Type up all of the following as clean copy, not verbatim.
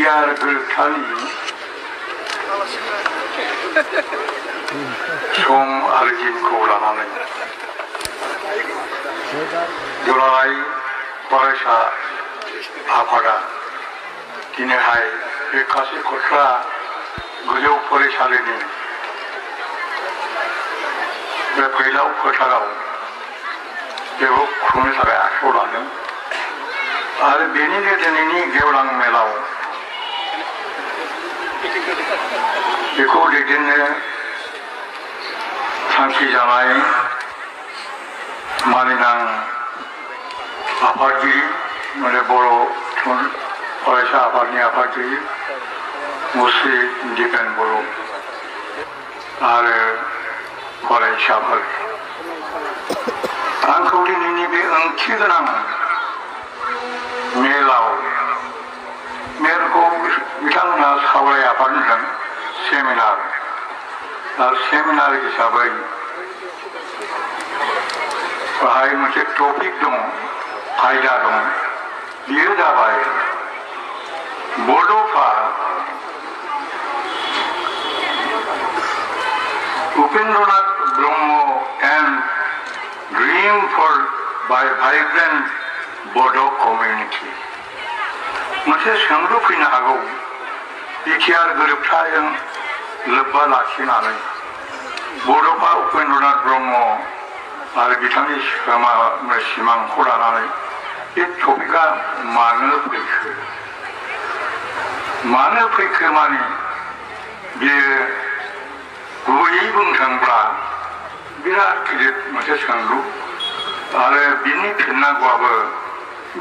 BTR गोरोबथानि सम आरो दिनखौ लानानै दुलाराय फरायसा आफादा दिनैहाय बे कासिकत्रा गोजौ फरायसालिनि बे फैलाव फोथाराव बेखौ खुंनो थाखाय आखायाव लादों आरो बेनिनो दिनैनि गेवलां मेलाव बेखौ दैदेननो थांखि जानाय मानिनां आफादगिरि माने बर' फरायसा आफादनि आफादगिरि मुस्रि दिपेन बर' आरो फरायसाफोर आंखौ दिनैनि बे ओंथि गोनां मेलखौ बिथांमोनहा सावराय आफादजों सेमिनार आरो सेमिनार हिसाबै बाहाय मोनसे टपिक दङ आयदा दङ बेयो जाबाय Bodofa Upendranath Brahma and dream for by vibrant Bodo' community मोनसे सोंलु फैनो हागौ बिटिआर गोरोबथाजों लोब्बा लाखिनानै बड'फा उपेन्द्रनाथ ब्रह्म आरो बिथांनि सिमांखौ लानानै बे टपिकआ मानो फैखो माने बेयो गुबैयै बुंनो थाङोब्ला बिराद गिदिर मोनसे सोंलु आरो बिनि फिननांगौआबो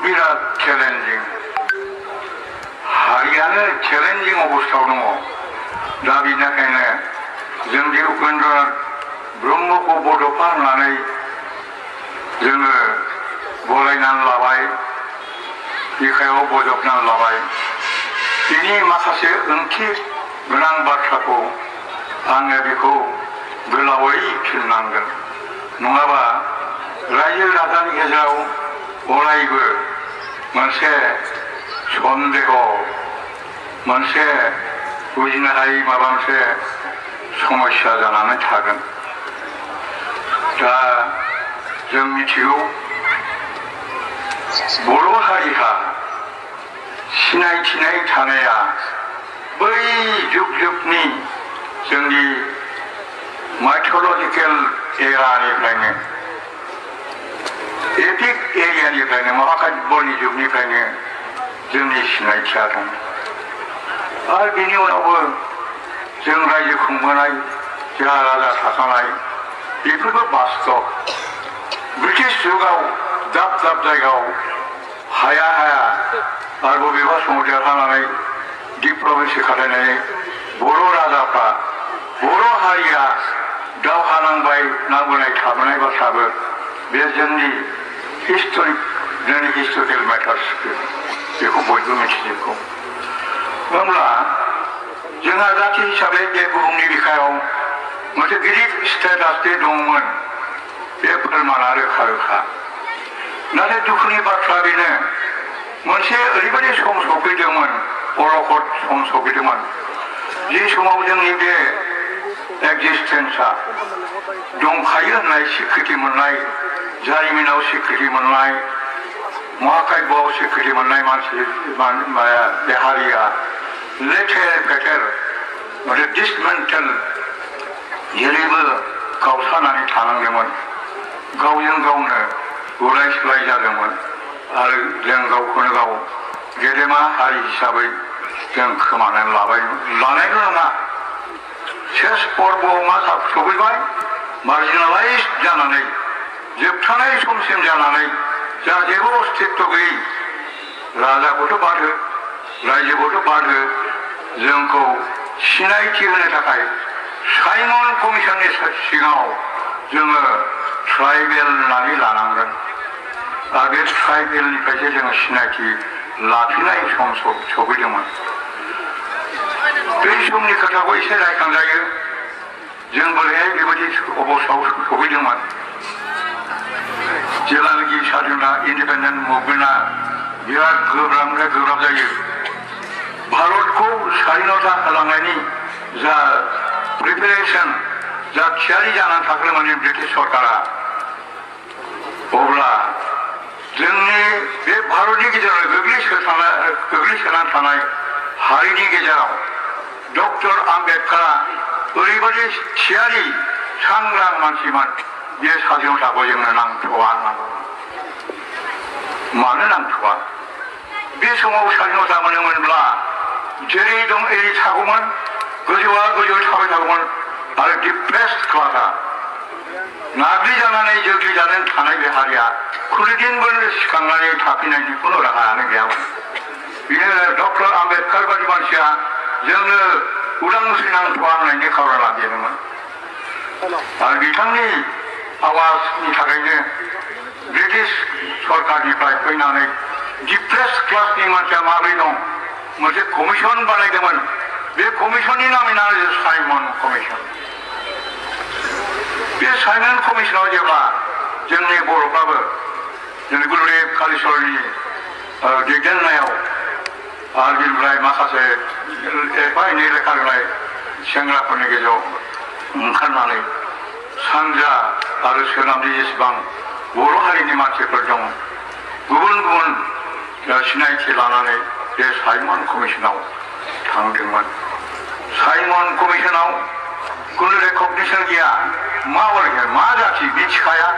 बिराद चेलेन्जिं हारियानो चेलेन्जिं अबस्थायाव दङ दा बेनिखायनो जों दि उपेन्द्रनाथ ब्रह्मखौ बड'फा होननानै जोङो गलायनानै लाबाय बिखायाव बजबनानै लाबाय बिनि माखासे ओंथि गोनां बाथ्राखौ आङो बेखौ गोलावै फिननांगोन नङाबा रायजो राजानि गेजेराव अरायबो मोनसे सन्देह मोनसे बुजिनो हायै माबा मोनसे समस्या जानानै थागोन दा जों मिथिगौ बर' हारिहा सिनायथिनाय थानाया बै जुगनि जोंनि माइथलजिकेल एरानिफ्रायनो एपिक एरियानिफ्रायनो महाकाब्यनि जुगनिफ्रायनो जोंनि सिनायथिया दं आरो बेनि उनावबो जों रायजो खुंबोनाय जोंहा राजा थाखानाय बेफोरबो बास्तब ब्रिटिश जुगाव दाब दाब जायगायाव हाया आरो बबेबा समाव देरहानानै डिप्ल'मेसि खालामनानै बर' राजाफ्रा बर' हारिया दावहा नांबोनाय थाबोनाय बाथ्राबो बे जोंनि हिस्ट'रिकेल मेटार्स बेखौ बयबो मिथिजोबगौ होमब्ला जोंहा जाथि हिसाबै बे बुहुमनि बिखायाव मोनसे गिदिर स्टेटास दंमोन बे फोरमाना रोखा नाथाय दुखुनि बाथ्रा बेनो मोनसे ओरैबायदि सम सफैदोंमोन अलखद सम सफैदोंमोन जे समाव जोंनि बे एक्जिस्टेन्सआ दंखायो होननाय स्वीकृति मोननाय जारिमिनाव स्वीकृति मोननाय महाकाब्यआव स्वीकृति मोननाय मानसि बे हारिया लेथेर फेथेर मोनसे डिसमेन्टेल जेरैबो गावस्रानानै थानांदोंमोन गावजों गावनो गुलाय सुलाय जादोंमोन आरो जों गावखौनो गाव गेदेमा हारि हिसाबै जों खोमानानै लानायल' नङा शेष पर्बआव मा सफैबाय मार्जिनालाइज जानानै जोबथानाय समसिम जानानै जोंहा जेबो अस्तित्व गैयै राजाखौथ' बाद हो रायजोखौथ' बाद हो जोंखौ सिनायथि होनो थाखाय साइमन कमिसननि सिगाङाव जोङो ट्राइबेल होननानै लानांगोन आरो बे ट्राइबेलनिफ्रायसो जोङो सिनायथि लाफिननाय सम सफैदोंमोन बै समनि खोथाखौ एसे रायखांजायो जों बोरैहाय बेबायदि अबस्थायाव सफैदोंमोन जेब्लानाखि स्वाधीनता इन्डिपेन्डेन्ट मुभमेन्टआ बिराद गोब्राब जायो भारतखौ स्वाधीनता खालामनायनि जा प्रिपेरेसन जा थियारि जानानै थाग्रोमोन ब्रिटिश सरकारा अब्ला जोंनि बे भारतनि गेजेराव गोग्लैसोनानै थानाय हारिनि गेजेराव डक्टर आम्बेडकारा ओरैबायदि थियारि सांग्रां मानसिमोन बे स्वाधीनताखौ जोंनो नांथ'वा मानो नांथ'वा बे समाव स्वाधीनता मोनोमोनब्ला जेरै दं एरै थागौमोन गोजौआ गोजौ थाबाय थागौमोन आरो डिप्रेस्ड क्लासआ नाग्लिजानानै जोग्लिजानानै थानाय बे हारिया खुनुदिनबो सिखांनानै थाफिननायनि खुनु राहायानो गैयामोन बेयो डक्टर आम्बेडकार बायदि मानसिया जोंनो उदांस्रि नांथ'वा होननायनि खावलायना बेनोमोन आरो बिथांनि आवाजनि थाखायनो ब्रिटिश सरकारनिफ्राय फैनानै डिप्रेस्ड क्लासनि मानसिया माबोरै दं मोनसे कमिसन बानायदोंमोन बे कमिसननि नामानो साइमन कमिसन बे साइमन कमिसनाव जेब्ला जोंनि बर'फ्राबो जोंनि गुरुदेब कालिचरननि दैदेननायाव आरो बेनिफ्राय माखासे एफा एनै लेखा रोंनाय सेंग्राफोरनि गेजेराव ओंखारनानै सानजा आरो सोनाबनि जेसेबां बर' हारिनि मानसिफोर दं गुबुन गुबुन सिनायथि लानानै बे साइमन कमिसनाव थांदोंमोन साइमन कमिसनाव खुनु रेकगनिसन गैया मा अरगोन मा जाथि मिथिखाया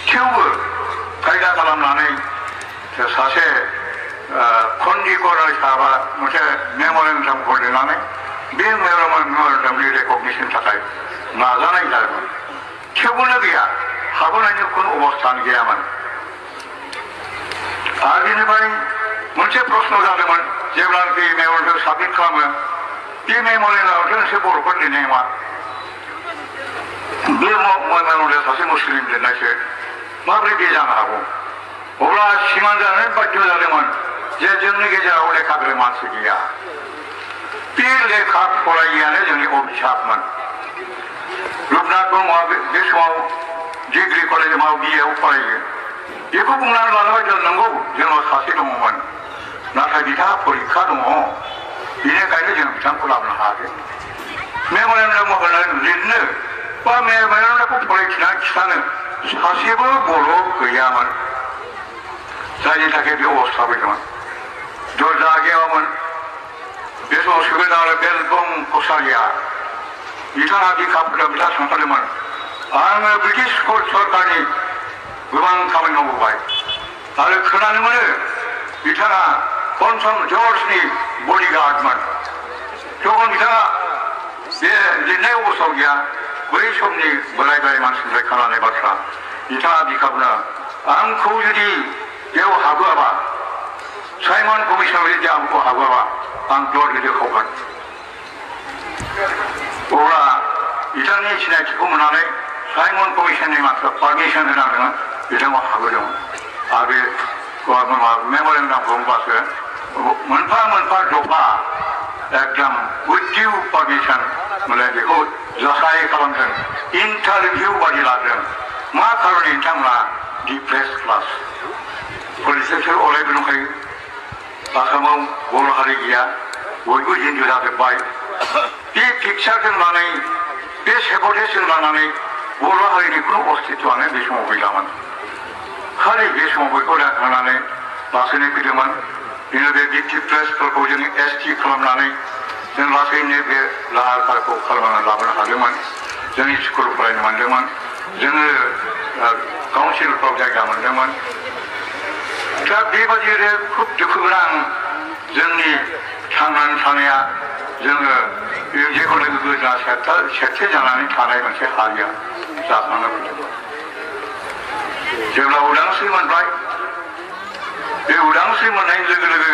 थेवबो खायदा खालामनानै सासे खन्दिकर हिसाबा मोनसे मेम'रेन्डाम हरदेरनानै बे मेम'रेन्डामनि रेकगनिसननि थाखाय नाजानाय जादोंमोन थेवबोनो गैया हाबोनायनि खुनु अबस्थानो गैयामोन आरो बेनिफ्राय मोनसे प्रश्न जादोंमोन जेब्लानोखि मेम'रेन्डाम साबमिट खालामो बे मेम'रेन्डामावथ' मोनसे बर'फोर लिरनाय नङा बे मेम'रेन्डामा सासे मुस्लिम लिरनायसो माबोरै बे जानो हागौ अब्ला सिमान जानो बाध्य जादोंमोन जे जोंनि गेजेराव लेखा गोरों मानसि गैया बे लेखा फरायैयानो जोंनि अभिशापमोन रुपनाथ ब्रह्मआ बे समाव डिग्री कलेजाव बिएआव फरायो बेखौ बुंनानै लाबाय जों नंगौ जोंनाव सासे दङमोन नाथाय बिथाङा परिक्षा दङ बेनिखायनो जों बिथांखौ लाबोनो हायाखै मेम'रेन्डाम लिरनो बा मेम'रेन्डामखौ फरायथिनानै खिथानो सासेबो बर' गैयामोन जायनि थाखाय बे अबस्था फैदोंमोन दरजा गैयामोन बे समाव सुबेदार बेलबम कसारिया बिथाङा बिखाफोराव बिथाङा सानखादोंमोन आङो ब्रिटिश सरकारनि गोबां खामानि मावबोबाय आरो खोनानो मोनो बिथाङा पन्चम जर्जनि बडिगार्डमोन थेवबो बिथाङा बे लिरनाय अबस्थायाव गैया बै समनि बोराय बोराय मानसिनिफ्राय खोनानाय बाथ्रा बिथाङा बिखाबनो आंखौ जुदि बेयाव हाबोआबा साइमन कमिसनाव जुदि आंखौ हाबोआबा आं दर गिदिरखावगोन अब्ला बिथांनि सिनायथिखौ मोननानै साइमन कमिसननि मानसिया पारमिसन होनांदोंमोन बिथाङा हाबोदोंमोन आरो बे मेम'रेन्डामखौ होनबासो मोनफा मोनफा दफा एकदम उइथ डिउ पारमिसन माने बेखौ जासाय खालामदों इन्टारभिउ बादि लादों मा खार'नै बिथांमोना डिप्रेस्ड क्लास पलिटिक्सआव अरायबो दंखायो आसामाव बर' हारि गैया बयबो हिन्दु जाजोब्बाय बे पिक्सारजों लानानै बे सेबथेजों लानानै बर' हारिनि खुनु अस्तित्वआनो बे समाव गैलामोन खालि बे समाव बयखौ रायखांनानै लासैनो फैदोंमोन बिदिनो बे डिप्रेसफोरखौ जों एसटि खालामनानै जों लासैनो बे लाहार फाहारखौ खालामनानै लाबोनो हादोंमोन जों स्कुल फरायनो मोन्दोंमोन जोङो काउन्सिलफ्राव जायगा मोन्दोंमोन दा बेबादिनो खुब दुखु गोनां जोंनि थांनानै थानाया जोङो जेखौ लोगो गोजा सेरथे जानानै थानाय मोनसे हारिया जाखांनो फैदोंमोन जेब्ला उदांस्रि मोनबाय बे उदांस्रि मोननाय लोगो लोगो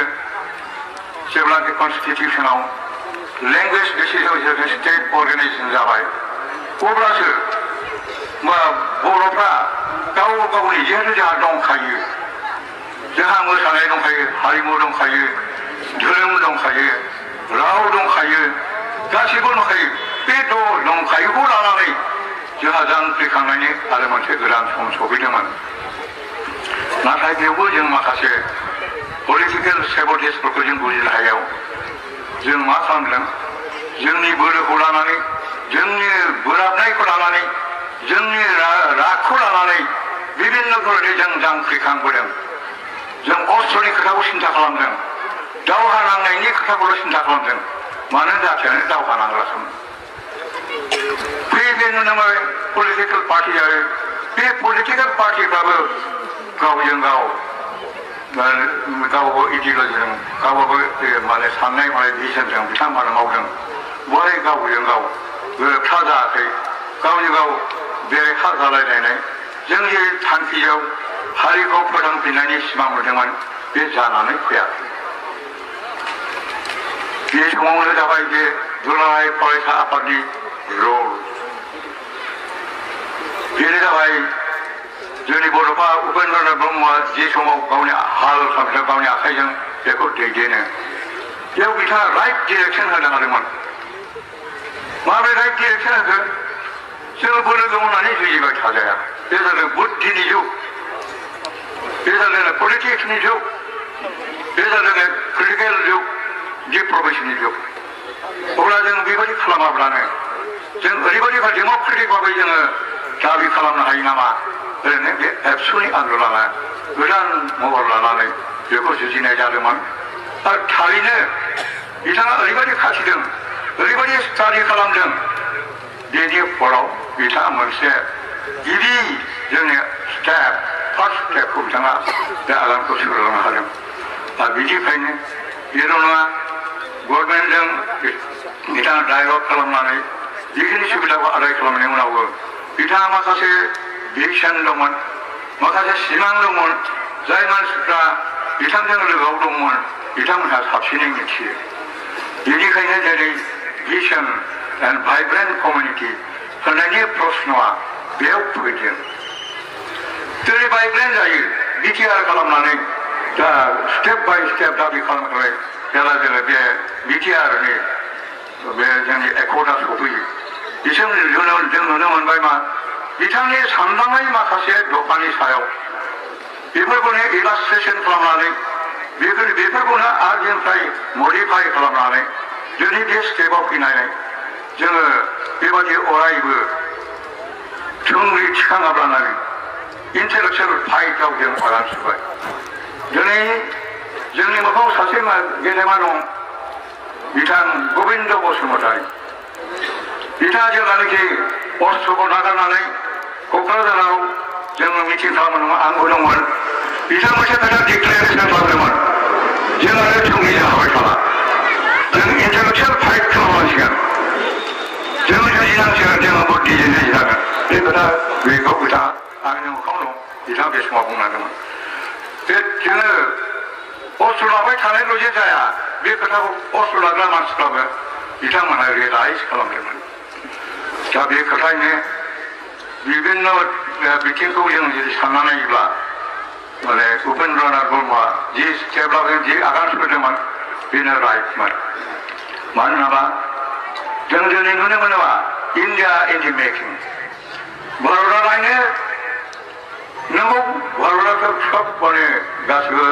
जेब्लाखि कनस्टिटिउसनाव लेंगुवेज एसोसिएसन स्टेट अर्गानाइजेसन जाबाय अब्लासो बर'फ्रा गाव गावनि जिहेतु जोंहा दंखायो जोंहा मोसानाय दंखायो हारिमु दंखायो धोरोम दंखायो राव दंखायो गासैबो दंखायो बे दंखायोखौ लानानै जोंहा जांख्रिखांनायनि आरो मोनसे गोदान सम सफैदोंमोन नाथाय बेवबो जों माखासे पलिटिकेल सेबटेजफोरखौ जों बुजिनो हायाव जों मा खालामदों जोंनि बोलोखौ लानानै जोंनि बोराबनायखौ लानानै जोंनि रागखौ लानानै बिभिन्न धरनै जों जांख्रिखांबोदों जों अस्त्रनि खोथाखौ सिन्था खालामदों दावहा नांनायनि खोथाखौल' सिन्था खालामदों मानो जाथियानो दावहा नांगासिनो बे नुनो मोनो पलिटिकेल पार्टि आरो बे पलिटिकेल पार्टिफ्राबो गावजों गाव गावबो इडिअलजिजों गावबाबो माने साननाय हनाय भिजनजों बिथांमोना मावदों बहाय गावजों गाव गोरोबथा जायाखै गावजों गाव बेरेखा जालायलायनाय जों जे थांखियाव हारिखौ फोथांफिननायनि सिमां नुदोंमोन बे जानानै फैयाखै बे समावनो जाबाय बे दुलाराय फरायसा आफादनि रल बेनो जाबाय जोंनि बड'फा उपेन्द्रनाथ ब्रह्मआ जे समाव गावनि हाल खालामदों गावनि आखाइजों बेखौ दैदेनो बेयाव बिथाङा राइट डिरेक्सन होनो हादोंमोन माबोरै राइट डिरेक्सन होखो जोङो बोलो दं होननानै जुजिबाय थाजाया बे जादों बुद्धिनि जुग बे जादों पलिटिक्सनि जुग बे जादों क्रिटिकेल जुग डिप्ल'मेसिनि जुग अब्ला जों बेबायदि खालामाब्लानो जों ओरैबायदि डेम'क्रेटिक भाबै जोङो दाबि खालामनो हायो नामा ओरैनो बे एबसुनि आन्दलना गोदान महर लानानै बेखौ जुजिनाय जादोंमोन आरो थारैनो बिथाङा ओरैबायदि खाथिदों ओरैबायदि स्टाडि खालामदों बेनि फलाव बिथाङा मोनसे गिबि जोंनि स्टेप फार्स्ट स्टेपखौ बिथाङा बे आगानखौ सुरलांनो हादों आरो बिनिफ्रायनो बेल' नङा गभर्नमेन्टजों बिथाङा डायलग खालामनानै जिखिनि सुबिदाखौ आदाय खालामनायनि उनावबो बिथाङा माखासे भिजन दंमोन माखासे सिमां दंमोन जाय मानसिफ्रा बिथांजों लोगोआव दंमोन बिथांमोनहा साबसिनै मिथियो बेनिखायनो दिनै भिजन एन्ड भाइब्रेन्ट कमिउनिटि होननायनि प्रश्नआ बेयाव फैदों दिनै भाइब्रेन्ट जायो बिटिआर खालामनानै दा स्टेप बाय स्टेप दाबि खालामनानै जेला जेला बे बिटिआरनि बे जोंनि एकर्डआ सफैयो बिसोर जों नुनो मोनबाय मा बिथांनि सानदांनाय माखासे दफानि सायाव बेफोरखौनो इलास्ट्रेसन खालामनानै बेफोरखौनो आरो जोंनिफ्राय मडिफाइ खालामनानै जोंनि बे स्टेपआव फैनानै जोङो बेबादि अरायबो थुंग्रि थिखाङाब्लानो इन्टेलेक्सुयेल फाइटआव जों आगान सुरबाय दिनै जोंनि मोखाङाव सासे गेदेमा दं बिथां गबिन्द बसुमतारी बिथाङा जेब्लानाखि अस्त्रखौ नागारनानै क'क्राझाराव जोङो मिटिं खालामदोंमोन आंबो दंमोन बिथाङा मोनसे खोथा डिक्लेरेसन खालामदोंमोन जों आरो थुंग्रि जाबाय थाला जों इन्टेलेक्सुयेल फाइट खालामनांसिगोन जों जुजिनांसिगोन जोङो बुद्धिजों जुजिनांगोन बे खोथा बेखौ बिथाङा आंनि मोखाङाव दं बिथाङा बे समाव बुंनांदोंमोन बे जोङो अस्त्र लाबाय थानायल'जे जाया बे खोथाखौ अस्त्र लाग्रा मानसिफ्राबो बिथांमोनहा रियेलाइज खालामदोंमोन दा बे खोथायैनो बिभिन्न बिथिंखौ जों जुदि सानना नायोब्ला माने उपेन्द्रनाथ ब्रह्मआ जि जेब्लाबो जि आगान सुरदोंमोन बेनो राइटमोन मानो होनोबा जों दिनै नुनो मोनोबा इन्डिया इन दि मेकिं भारतआ लायनो नंगौ भारतआथ' सब माने गासिबो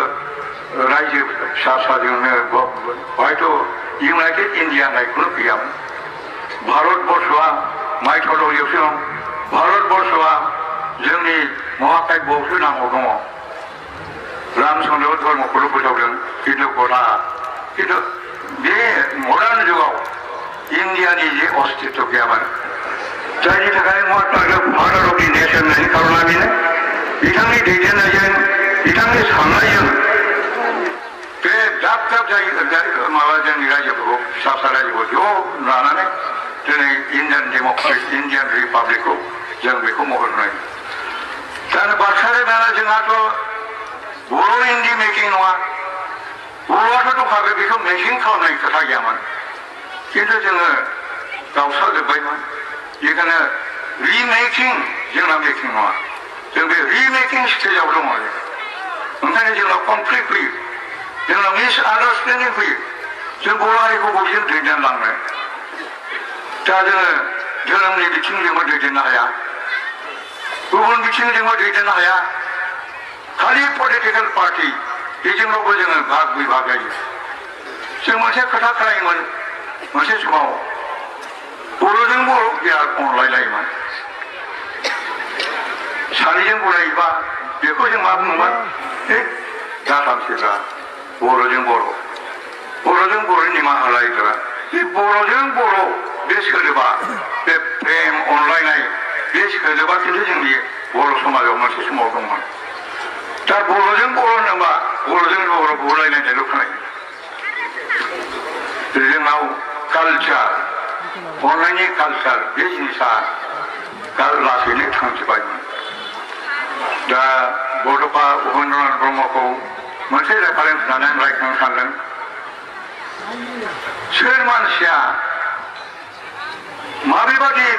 रायजो फिसा फिसाजोंनो हयथ' इउनाइटेड इन्डिया होननायखौनो गैयामोन भारतबर्षआ माइथलजियावसो दं भारतबर्षआ जोंनि महाकाब्यआवसो नामाव दङ रामचन्द्र धर्मखौल' फोसावदों खिन्थु बे मडार्न जुगाव इन्डियानि जे अस्तित्व गैयामोन जायनि थाखाय Mahatma father of the nation होननायनि खारना बेनो बिथांनि दैदेननायजों बिथांनि साननायजों बे दाब दाब जायगा माबा जोंनि रायजोफोरखौ फिसा फिसा रायजोखौ ज' लानानै दिनै इन्डियान रिपाब्लिकखौ जों बेखौ महर होनाय दा बाक्सानि बेला जोंहाथ' बर' इन्डि मेकिं नङा बर'आथ' दंखाबाय बेखौ मेकिं खालामनाय खोथा गैयामोन खिन्थु जोङो गावस्राजोब्बायमोन बेखायनो रिमेकिं जोंना मेकिं नङा जों बे रिमेकिं स्टेजाव दङ ओंखायनो जोंनाव कनफ्लिक्ट फैयो जोंनाव मिसआन्डारस्टेन्डिं फैयो जों बर' हारिखौ बबेजों दैदेनलांनो दा जोङो धोरोमनि बिथिंजोंबो दैदेननो हाया गुबुन बिथिंजोंबो दैदेननो हाया खालि पलिटिकेल पार्टि बेजोंल'बो जोङो भाग बिभाग जायो जों मोनसे खोथा खोनायोमोन मोनसे समाव बर'जों बर' बिराद अनलायलायोमोन सानैजों बरायोबा बेखौ जों मा बुङोमोन जाथामसेब्रा बर'जों बर'नि निमाहा लायग्रा बे बर'जों बर' बे सोदोबा बे प्रेम अनलायनाय बे सोदोबा खिन्थु जोंनि बर' समाजाव मोनसे समाव दंमोन दा बर'जों बर' होनोबा बर'जों बर' बुलायलायनायल' खोनायो जोंनाव कालचार अनलायनाय कालचार बे जिनिसा लासैनो थांजोब्बायमोन दा बड'फा उपेन्द्रनाथ ब्रह्मखौ मोनसे रेफारेन्स होनानै आं रायखांनो सानदों सोर मानसिया माबेबादि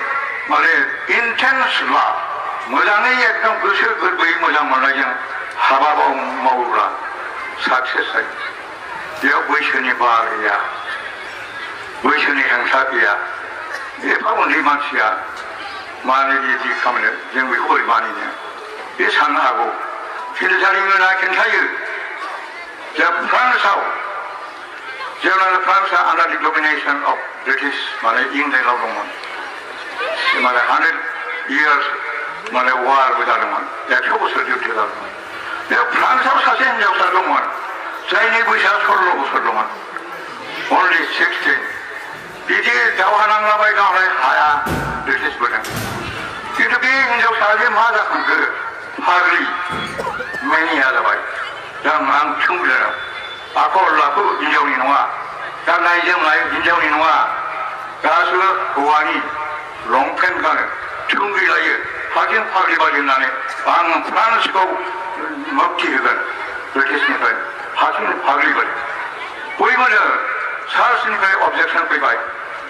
माने इन्टेन्स लाभ मोजाङै एकदम गोसो गोरबोयै मोजां मोननायजों हाबा मावोब्ला साक्सेस जायो बेयाव बैसोनि बार गैया बैसोनि हेंथा गैया एफा उन्दै मानसिया मानो बिदि खालामनो जों बेखौ बोरै मानिनो बे साननो हागौ खिन्थु जारिमिना खिन्थायो जे फ्रान्सआव जेब्ला फ्रान्सआ आन्डार दि डमिनेसन अफ ब्रिटिश माने इंलेन्डआव दंमोन माने 100 years माने वारबो जादोंमोन 100 बोसोर युद्ध जादोंमोन बे फ्रान्सआव सासे हिन्जावसा दंमोन जायनि बैसोआ 16 बोसोर दंमोन अनलि 16 बिदि दावहा नांलाबाय गावनाय हाया ब्रिटिशफोरजों खिन्थु बे हिन्जावसाया मा जाखांखो फाग्लि मेनिया जाबाय दा आं सोंदों आखल आखु हिन्जावनि नङा गाननाय जोमनाय हिन्जावनि नङा गासिबो हौवानि लंपेन्ट गानो थुंग्रि लायो हाजों फाग्लि बादि होननानै आं फ्रान्सखौ मुक्ति होगोन ब्रिटिशनिफ्राय हाजों फाग्लि बादि बयबोनो सार्चनिफ्राय अबजेक्सन फैबाय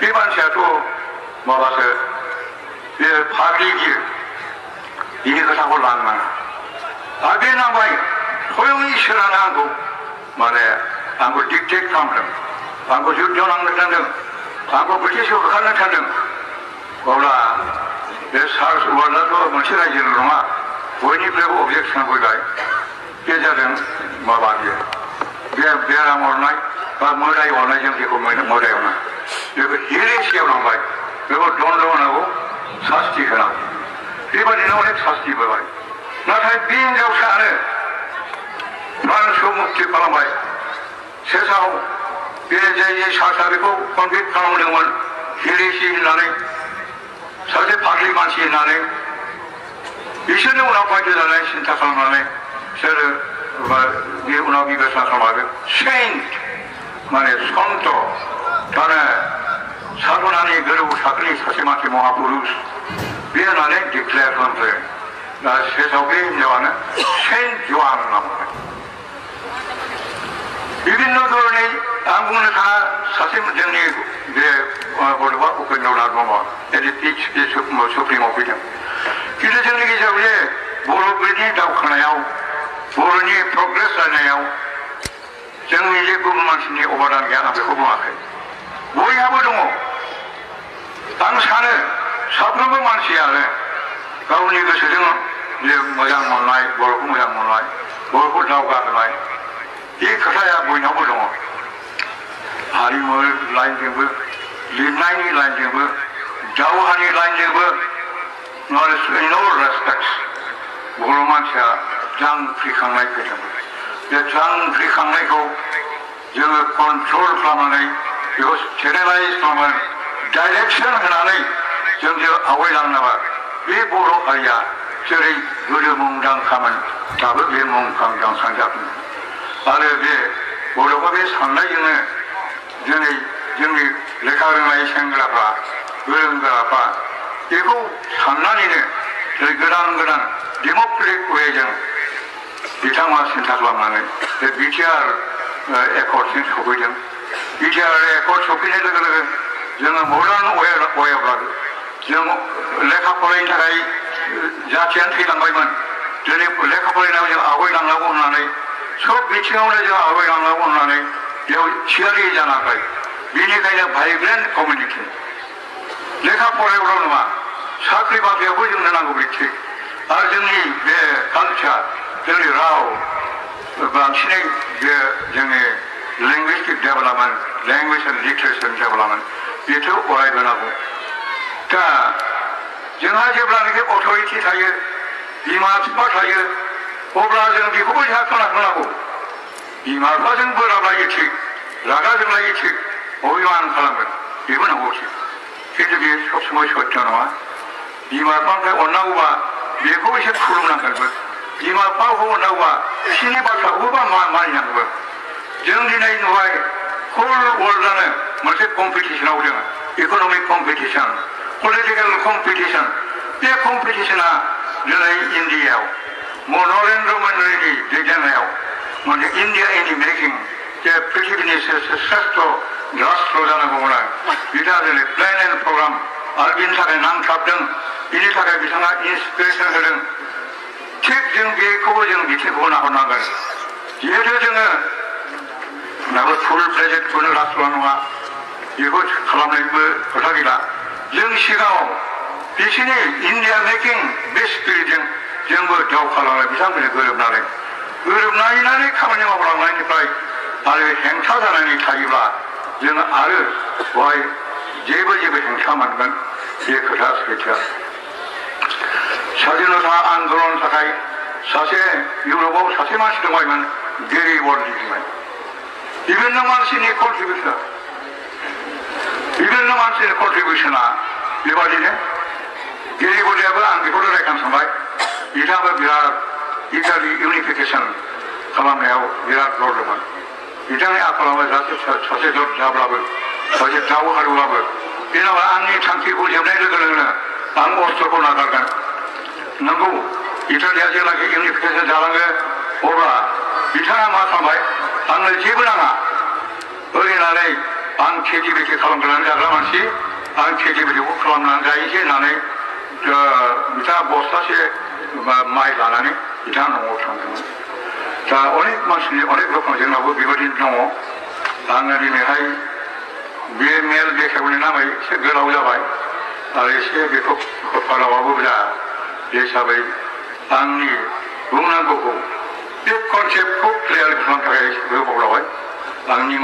बे मानसियाथ' माबासो बे फाग्लि गियो बिनि खोथाखौ लानो नाङा आरो बे नांबाय स्वयं इसोरानो आंखौ माने आंखौ डिक्टेट खालामदों आंखौ जुद्ध नांनो सानदों आंखौ ब्रिटिशखौ होखारनो सानदों अब्ला बे सार्च वार्ल्डआथ' मोनसे रायजोल' नङा बयनिफ्रायबो अबजेक्सन फैबाय बे जादों माबा बियो बे बेराम अरनाय बा मोदाय अरनायजों बेखौ मोदाय अरनाय बेखौ हेरेसियाव लांबाय बेखौ दन्द होनांगौ सास्ति होनांगौ बेबादिनो अनेक सास्ति होबाय नाथाय बे हिन्जावसायानो फ्रान्सखौ मुक्ति खालामबाय शेषआव बे जे सार्चआ बेखौ कनभिक्ट खालामदोंमोन हेरेसि होननानै सासे फाग्लि मानसि होननानै बिसोरनि उनाव बायद' जानानै सिन्था खालामनानै बिसोरो बे उनाव बिबेचना खालामबाय सेन्ट माने सन्त माने साधनानि गोजौ थाखोनि सासे मानसि महापुरुष बे होननानै डिक्लेयार खालामबाय दा शेषआव बे हिन्जावानो सेन्ट ज'आन नाम বিভিন্ন ধরনের आं बुंनो थाङा सासे जोंनि बे बड'फा उपेन्द्रनाथ ब्रह्म एदि पिच बे सुप्रिमाव फैदों खिन्थु जोंनि गेजेराव जे बर'फोरनि दावखोनायाव बर'नि प्रग्रेस जानायाव जोंनि जे गुबुन मानसिनि अबदान गैया आं बेखौ बुङाखै बयहाबो दङ आं सानो साफ्रोमबो मानसियानो गावनि गोसोजों जे मोजां मोननाय बर'खौ मोजां मोननाय बर'खौ दावगाहोनाय बे खोथाया बयनावबो दङ हारिमु लाइनजोंबो लिरनायनि लाइनजोंबो दावहानि लाइनजोंबो नो रेसपेक्ट बर' मानसिया जांख्रिखांनाय फैदों बे जांख्रिखांनायखौ जोङो कन्ट्रल खालामनानै बेखौ चेनेलाइज खालामनानै डाइरेक्सन होनानै जों आवगायलांनोबा बे बर' हारिया जेरै गोदो मुंदांखामोन दाबो बे मुंदांखा जागोन आरो बे बर'फा बे साननायजोंनो दिनै जोंनि लेखा रोंनाय सेंग्राफ्रा गोरों गोराफ्रा बेखौ साननानैनो जेरै गोदान गोदान डेम'क्रेटिक वेजों बिथांमोना सिन्था खालामनानै बे बिटिआर एकर्डसिम सफैदों बिटिआर एकर्ड सफैनाय लोगो लोगो जोङो मडार्न वेयावब्लाबो जों लेखा फरायनो थाखाय जाथियानो थैलांबायमोन दिनै लेखा फरायनायाव जों आवगायलांनांगौ होननानै सब बिथिङावनो जों आवगायलांनांगौ होननानै बेयाव थियारि जानांबाय बेनिखायनो भाइब्रेन्ट कमिउनिटि लेखा फरायावल' नङा साख्रि बाख्रियावबो जोंनो नांगौ बे थिग आरो जोंनि बे कालचार जोंनि राव बांसिनै बे जोंनि linguistic development language and literature development बेथ' अरायबो नांगौ दा जोंहा जेब्लानाखि अथ'रिटि थायो बिमा बिफा थायो अब्ला जों बेखौबो जोंहा खोनासंनांगौ बिमा बिफाजों बोराबलायो थिग रागा जोंलायो थिग अभिमान खालामगोन बेबो नंगौ थिग खिन्थु बे सब समाय सत्य नङा बिमा बिफानिफ्राय अननांगौबा बेखौ एसे खुलुमनांगोनबो बिमा बिफाखौ अननांगौबा बिसोरनि बाथ्राखौबो मानिनांगौबो जों दिनै नुबाय हल वर्ल्डआनो मोनसे कम्पिटिसनाव जोङो इक'नमिक कम्पिटिसन पलिटिकेल कम्पिटिसन बे कम्पिटिसना दिनै इन्डियायाव नरेन्द्र मदिनि दैदेननायाव मोनसे इन्डिया इनि मेकिं जे पृथिबीनि श्रेष्ठ राष्ट्र जानांगौमोन बिथाङा दिनै प्लेन एन्ड प्रग्राम आरो बिनि थाखाय नांथाबदों बिनि थाखाय बिथाङा इन्सपिरेसन होदों थिग जों बेखौबो जों बिथिंखौ नाहरनांगोन जिहेतु जोङो दाबो फुल प्रेजेन्टखौनो राष्ट्र नङा बेखौ खालामनायनिबो खोथा गैला जों सिगाङाव बिसोरनि इन्डिया मेकिं बे स्पिरिटजों जोंबो दावखालांनाय बिथांमोनजों गोरोबनानै खामानि मावलांनायनिफ्राय आरो हेंथा जानानै थायोब्ला जोङो आरो बेवहाय जेबो हेंथा मोनगोन बे खोथा सैथोआ स्वाधीनता आन्दलन थाखाय सासे इउर'पआव सासे मानसि दंमोन गेरि वर्ल्ड होननाय বিভিন্ন मानसिनि कन्ट्रिबिउसना बेबादिनो गेरि वर्ल्डआबो आं बेखौनो रायखांखांबाय बिथाङाबो बिराद इटालि इउनिफिकेसन खालामनायाव बिराद रल दंमोन बिथांनि आखलाबो सासे जज जाब्लाबो सासे दावहारुब्लाबो जेनेबा आंनि थांखिखौ जोबनाय लोगो लोगोनो आं अस्त्रखौ नागारगोन नंगौ इटालिया जेब्लाखि इउनिफिकेसन जालाङो अब्ला बिथाङा मा खालामबाय आंनो जेबो नाङा ओरैनानै आं खेथि बेथि खालामनानै जाग्रा मानसि आं खेथि बेथिखौ खालामनानै जायोसै होननानै बिथाङा बस्थासे माइ लानानै बिथाङा न'आव थांदोंमोन दा अनेक मानसिनि अनेक रोखोम जोंनावबो बेबायदिनो दङ आङो दिनैहाय बे मेल बेखेवनाय नामै एसे गोलाव जाबाय आरो एसे बेखौ फोलावाबो जाया बे हिसाबै आंनि बुंनांगौखौ बे कनसेप्टखौ क्लियार खालामनो थाखाय एसे गोबाव लाबाय आंनि